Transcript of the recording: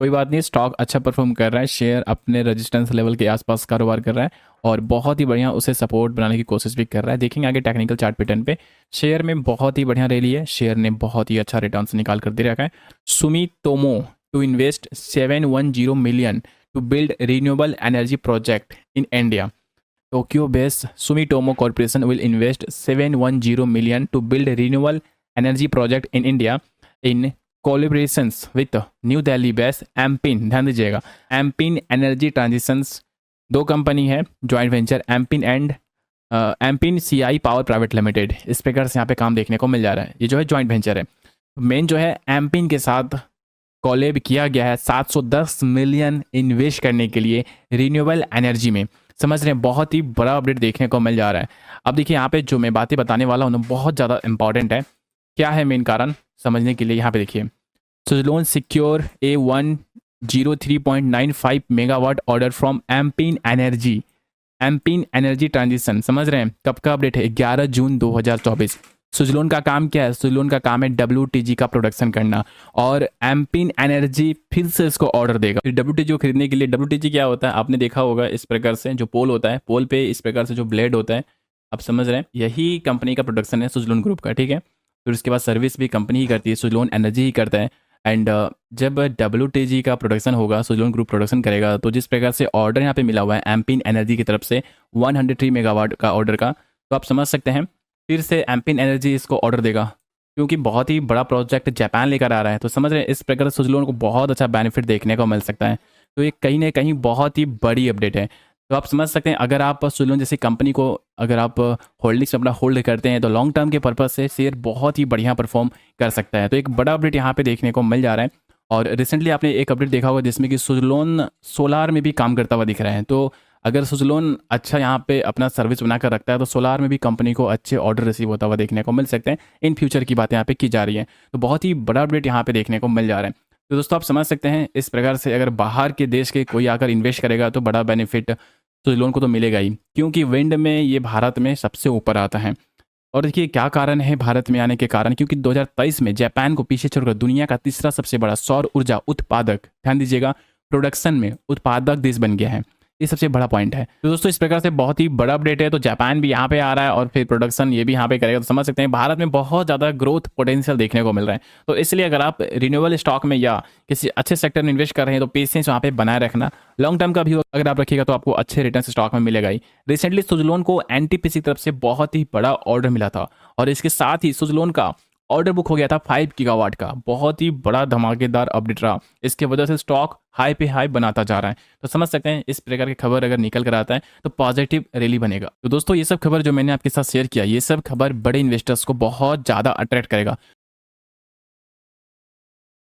कोई बात नहीं, स्टॉक अच्छा परफॉर्म कर रहा है, शेयर अपने रेजिस्टेंस लेवल के आसपास कारोबार कर रहा है और बहुत ही बढ़िया उसे सपोर्ट बनाने की कोशिश भी कर रहा है। देखेंगे आगे टेक्निकल चार्ट पैटर्न पे, शेयर में बहुत ही बढ़िया रैली है, शेयर ने बहुत ही अच्छा रिटर्न निकाल कर दे रखा है। Sumitomo to invest 710 million to build renewable energy project in India. Tokyo based Sumitomo corporation will invest 710 million to build renewable energy project in India in collaborations with New Delhi based AMPIN. ध्यान दीजिएगा, एमपिन एनर्जी ट्रांजिशंस दो company है joint venture, AMPIN and AMPIN CI power private limited, इस प्रकार से यहाँ पे काम देखने को मिल जा रहा है। ये जो है जॉइंट वेंचर है, मेन जो है एमपिन के साथ कोलेब किया गया है 710 मिलियन इन्वेस्ट करने के लिए रिन्यूएबल एनर्जी में। समझ रहे हैं, बहुत ही बड़ा अपडेट देखने को मिल जा रहा है। अब देखिए यहाँ पे जो मैं बातें बताने वाला हूँ बहुत ज़्यादा इंपॉर्टेंट है। क्या है मेन कारण समझने के लिए, यहाँ पे देखिए, Suzlon secure A 103.95 megawatt order from MPIN energy. MPIN energy transition, समझ रहे हैं कब का अपडेट है, 11 जून 2024। सुजलोन का काम क्या है, सुजलोन का काम है WTG का प्रोडक्शन करना और एमपिन एनर्जी फिर से इसको ऑर्डर देगा WTG को खरीदने के लिए। WTG क्या होता है आपने देखा होगा, इस प्रकार से जो पोल होता है, पोल पे इस प्रकार से जो ब्लेड होता है, आप समझ रहे हैं, यही कंपनी का प्रोडक्शन है सुजलोन ग्रुप का, ठीक है। फिर उसके बाद सर्विस भी कंपनी ही करती है, सुजलोन एनर्जी ही करता है। एंड जब WTG का प्रोडक्शन होगा, सुजलोन ग्रुप प्रोडक्शन करेगा, तो जिस प्रकार से ऑर्डर यहाँ पे मिला हुआ है एमपिन एनर्जी की तरफ से 103 मेगावाट का ऑर्डर का, तो आप समझ सकते हैं फिर से एमपिन एनर्जी इसको ऑर्डर देगा, क्योंकि बहुत ही बड़ा प्रोजेक्ट जापान लेकर आ रहा है। तो समझ रहे हैं, इस प्रकार से सुजलोन को बहुत अच्छा बेनिफिट देखने को मिल सकता है। तो ये कहीं ना कहीं बहुत ही बड़ी अपडेट है। तो आप समझ सकते हैं, अगर आप सुजलोन जैसी कंपनी को अगर आप होल्डिंग्स अपना होल्ड करते हैं तो लॉन्ग टर्म के पर्पज से शेयर बहुत ही बढ़िया परफॉर्म कर सकता है। तो एक बड़ा अपडेट यहाँ पे देखने को मिल जा रहा है। और रिसेंटली आपने एक अपडेट देखा होगा जिसमें कि सुजलोन सोलार में भी काम करता हुआ दिख रहा है। तो अगर सुजलोन अच्छा यहाँ पे अपना सर्विस बनाकर रखता है तो सोलार में भी कंपनी को अच्छे ऑर्डर रिसीव होता हुआ देखने को मिल सकते हैं। इन फ्यूचर की बातें यहाँ पे की जा रही हैं, तो बहुत ही बड़ा अपडेट यहाँ पे देखने को मिल जा रहा है। तो दोस्तों आप समझ सकते हैं, इस प्रकार से अगर बाहर के देश के कोई आकर इन्वेस्ट करेगा तो बड़ा बेनिफिट सुजलोन को तो मिलेगा ही, क्योंकि विंड में ये भारत में सबसे ऊपर आता है। और देखिए क्या कारण है भारत में आने के कारण, क्योंकि 2023 में जापान को पीछे छोड़कर दुनिया का तीसरा सबसे बड़ा सौर ऊर्जा उत्पादक, ध्यान दीजिएगा, प्रोडक्शन में उत्पादक देश बन गया है। ये सबसे बड़ा पॉइंट है। तो दोस्तों इस प्रकार से बहुत ही बड़ा अपडेट है। तो जापान भी यहाँ पे आ रहा है और फिर प्रोडक्शन ये भी यहाँ पे करेगा। तो समझ सकते हैं भारत में बहुत ज़्यादा ग्रोथ पोटेंशियल देखने को मिल रहा है। तो इसलिए अगर आप रिन्यूएबल स्टॉक में या किसी अच्छे सेक्टर में इन्वेस्ट कर रहे हैं तो पेशेंस वहाँ पे बनाए रखना। लॉन्ग टर्म का भी अगर आप रखिएगा तो आपको अच्छे रिटर्न स्टॉक में मिलेगा ही। रिसेंटली सुजलोन को एनटीपीसी की तरफ से बहुत ही बड़ा ऑर्डर मिला था और इसके साथ ही सुजलोन का ऑर्डर बुक हो गया था 5 गीगावाट का। बहुत ही बड़ा धमाकेदार अपडेट रहा, इसके वजह से स्टॉक हाई पे हाई बनाता जा रहा है। तो समझ सकते हैं इस प्रकार की खबर अगर निकल कर आता है तो पॉजिटिव रैली बनेगा। तो दोस्तों ये सब खबर जो मैंने आपके साथ शेयर किया, ये सब खबर बड़े इन्वेस्टर्स को बहुत ज़्यादा अट्रैक्ट करेगा।